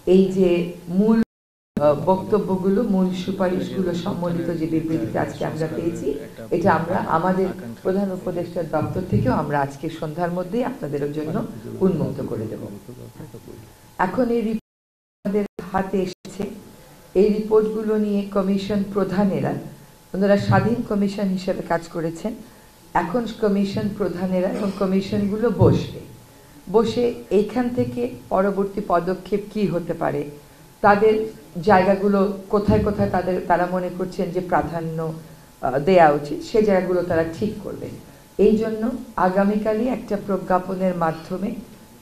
এই যে মূল বক্তব্যগুলো, মূল সুপারিশগুলো সম্মিলিত যে বিবৃতিতে আজকে আমরা পেয়েছি, এটা আমরা আমাদের প্রধান উপদেষ্টার দপ্তর থেকেও আমরা আজকে সন্ধ্যার মধ্যেই আপনাদের জন্য উন্মুক্ত করে দেব। এখন এই রিপোর্ট আমাদের হাতে এসেছে। এই রিপোর্টগুলো নিয়ে কমিশন প্রধানেরা, ওনারা স্বাধীন কমিশন হিসেবে কাজ করেছেন, এখন কমিশন প্রধানেরা এবং কমিশনগুলো বসে এইখান থেকে পরবর্তী পদক্ষেপ কি হতে পারে, তাদের জায়গাগুলো কোথায় কোথায় তারা মনে করছেন যে প্রাধান্য দেয়া উচিত, সে জায়গাগুলো তারা ঠিক করবে। এই জন্য আগামীকালই একটা প্রজ্ঞাপনের মাধ্যমে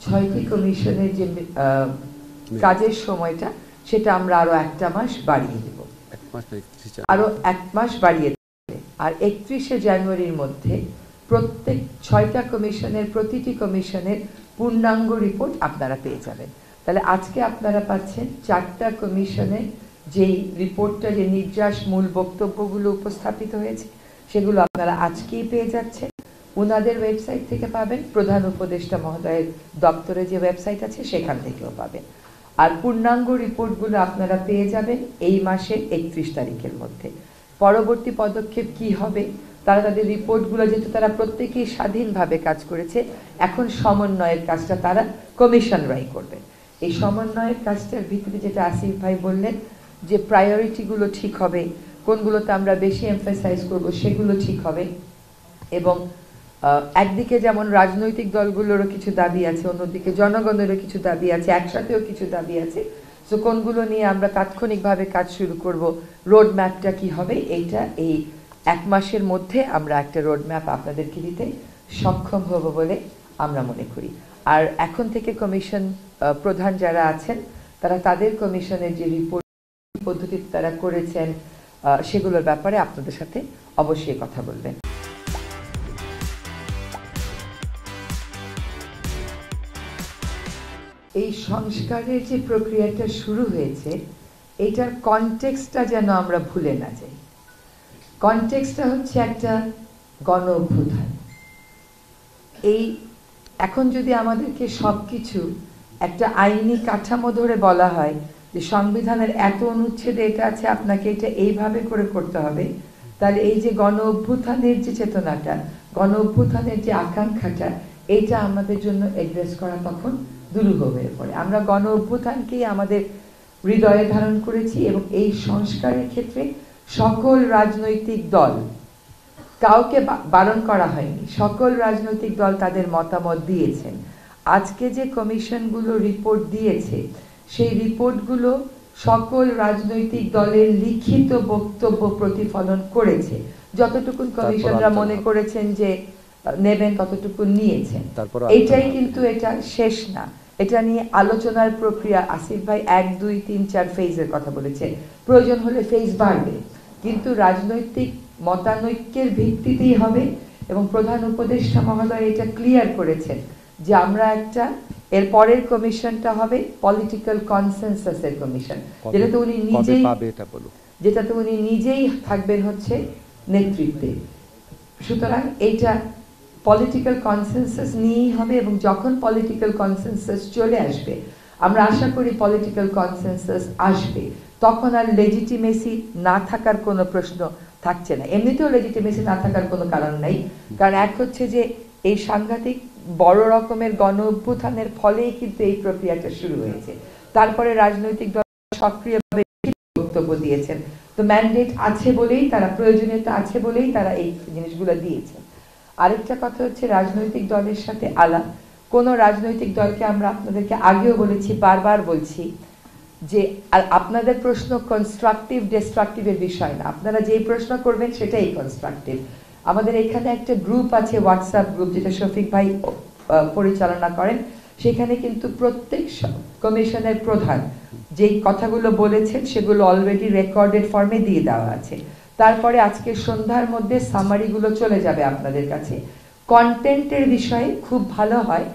6টি কমিশনের যে কাজের সময়টা, সেটা আমরা আরো 1 মাস বাড়িয়ে দেব, আরো 1 মাস বাড়িয়ে দেব। আর 31শে জানুয়ারির মধ্যে প্রত্যেক 6টা কমিশনের প্রতিটি কমিশনের পূর্ণাঙ্গ রিপোর্ট আপনারা পেয়ে যাবেন। তাহলে আজকে আপনারা পাচ্ছেন 4টা কমিশনে যেই রিপোর্টটা, যে নির্যাস মূল বক্তব্যগুলো উপস্থাপিত হয়েছে, সেগুলো আপনারা আজকেই পেয়ে যাচ্ছেন। ওনাদের ওয়েবসাইট থেকে পাবেন, প্রধান উপদেষ্টা মহোদয়ের দপ্তরে যে ওয়েবসাইট আছে সেখান থেকেও পাবেন। আর পূর্ণাঙ্গ রিপোর্টগুলো আপনারা পেয়ে যাবেন এই মাসের 31 তারিখের মধ্যে। পরবর্তী পদক্ষেপ কি হবে, তারা তাদের রিপোর্টগুলো, যেহেতু তারা প্রত্যেকেই স্বাধীনভাবে কাজ করেছে, এখন সমন্বয়ের কাজটা তারা কমিশনরাই করবে। এই সমন্বয়ের কাজটার ভিত্তিতে যেটা আসিফ ভাই বললেন যে প্রায়োরিটিগুলো ঠিক হবে, কোনগুলোতে আমরা বেশি এমফাসাইজ করব সেগুলো ঠিক হবে। এবং একদিকে যেমন রাজনৈতিক দলগুলোরও কিছু দাবি আছে, অন্যদিকে জনগণেরও কিছু দাবি আছে, একসাথেও কিছু দাবি আছে। সো কোনগুলো নিয়ে আমরা তাৎক্ষণিকভাবে কাজ শুরু করব, রোড ম্যাপটা কি হবে, এইটা এই 1 মাসের মধ্যে আমরা একটা রোড ম্যাপ আপনাদেরকে দিতে সক্ষম হব বলে আমরা মনে করি। আর এখন থেকে কমিশন প্রধান যারা আছেন, তারা তাদের কমিশনের যে রিপোর্ট পদ্ধতিতে তারা করেছেন, সেগুলোর ব্যাপারে আপনাদের সাথে অবশ্যই কথা বলবেন। এই সংস্কারের যে প্রক্রিয়াটা শুরু হয়েছে, এটার কনটেক্সটটা যেন আমরা ভুলে না যাই। কনটেক্সটটা হচ্ছে একটা গণ অভ্যুত্থান। এই এখন যদি আমাদেরকে সবকিছু একটা আইনি কাঠামো ধরে বলা হয় যে সংবিধানের এত অনুচ্ছেদে এটা আছে, আপনাকে এটা এইভাবে করে করতে হবে, তাহলে এই যে গণ অভ্যুত্থানের যে চেতনাটা, গণ অভ্যুত্থানের যে আকাঙ্ক্ষাটা, এইটা আমাদের জন্য এড্রেস করা তখন দুরূহ হয়ে পড়ে। আমরা গণ অভ্যুত্থানকেই আমাদের হৃদয়ে ধারণ করেছি এবং এই সংস্কারের ক্ষেত্রে সকল রাজনৈতিক দল, কাউকে বারণ করা হয়নি, সকল রাজনৈতিক দল তাদের মতামত দিয়েছেন। আজকে যে কমিশনগুলো রিপোর্ট দিয়েছে, সেই রিপোর্টগুলো সকল রাজনৈতিক দলের লিখিত বক্তব্য প্রতিফলন করেছে। যতটুকুন কমিশনরা মনে করেছেন যে নেবেন, ততটুকু নিয়েছেন। এটাই কিন্তু এটা শেষ না, এটা নিয়ে আলোচনার প্রক্রিয়া। আসিফ ভাই 1, 2, 3, 4 ফেজের কথা বলেছে, প্রয়োজন হলে ফেজ বাড়বে, কিন্তু রাজনৈতিক মতানৈক্যের ভিত্তিতেই হবে। এবং প্রধান উপদেষ্টা মহোদয় এটা ক্লিয়ার করেছেন যে আমরা একটা, এর পরের কমিশনটা হবে পলিটিক্যাল কনসেনসাসের কমিশন, যেটাতে উনি নিজেই থাকবেন হচ্ছে নেতৃত্বে। সুতরাং এইটা পলিটিক্যাল কনসেনসাস নিয়েই হবে। এবং যখন পলিটিক্যাল কনসেনসাস চলে আসবে, আমরা আশা করি পলিটিক্যাল কনসেনসাস আসবে, তখন আর লেজিটিমেসি না থাকার কোনো প্রশ্ন থাকছে না। এমনিতেও লেজিটিমেসি না থাকার কোনো কারণ নাই, কারণ এক হচ্ছে যে এই সাংঘাতিক বড় রকমের গণ অভ্যুত্থানের ফলেই কিন্তু এই প্রক্রিয়াটা শুরু হয়েছে। তারপরে রাজনৈতিক দল সক্রিয়ভাবে বক্তব্য দিয়েছেন, তো ম্যান্ডেট আছে বলেই তারা, প্রয়োজনীয়তা আছে বলেই তারা এই জিনিসগুলো দিয়েছেন। আরেকটা কথা হচ্ছে রাজনৈতিক দলের সাথে আলাপ। কোন রাজনৈতিক দলকে আমরা আপনাদেরকে আগেও বলেছি, বারবার বলছি যে আপনাদের প্রশ্ন কনস্ট্রাকটিভ ডিস্ট্রাকটিভের বিষয় না, আপনারা যেই প্রশ্ন করবেন সেটাই কনস্ট্রাকটিভ। আমাদের এখানে একটা গ্রুপ আছে, হোয়াটসঅ্যাপ গ্রুপ, যেটা শফিক ভাই পরিচালনা করেন। সেখানে কিন্তু প্রত্যেক কমিশনের প্রধান যেই কথাগুলো বলেছেন সেগুলো অলরেডি রেকর্ডেড ফর্মে দিয়ে দেওয়া আছে। তারপরে আজকে সন্ধ্যার মধ্যে সামারিগুলো চলে যাবে আপনাদের কাছে। কন্টেন্টের বিষয়ে খুব ভালো হয়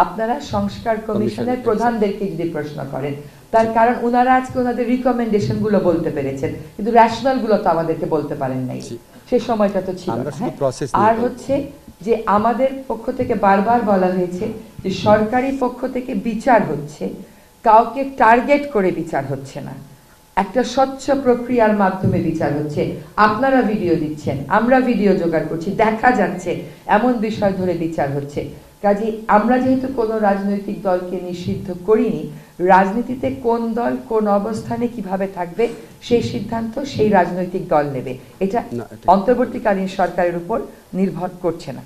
আপনারা সংস্কার কমিশনের প্রধানদেরকে যদি প্রশ্ন করেন, তার কারণ ওনারা আজকে ওনাদের রিকমেন্ডেশন গুলো বলতে পেরেছেন, কিন্তু রেশনাল গুলো তো আমাদেরকে বলতে পারেন নাই, সে সময়টা তো ছিল। আর হচ্ছে যে আমাদের পক্ষ থেকে বারবার বলা হয়েছে যে সরকারি পক্ষ থেকে বিচার হচ্ছে, কাউকে টার্গেট করে বিচার হচ্ছে না, একটা স্বচ্ছ প্রক্রিয়ার মাধ্যমে বিচার হচ্ছে। আপনারা ভিডিও দিচ্ছেন, আমরা ভিডিও জোগাড় করছি, দেখা যাচ্ছে এমন বিষয় ধরে বিচার হচ্ছে। কাজে আমরা যেহেতু কোনো রাজনৈতিক দলকে নিষিদ্ধ করিনি, রাজনীতিতে কোন দল কোন অবস্থানে কিভাবে থাকবে সেই সিদ্ধান্ত সেই রাজনৈতিক দল নেবে, এটা অন্তর্বর্তীকালীন সরকারের উপর নির্ভর করছে না।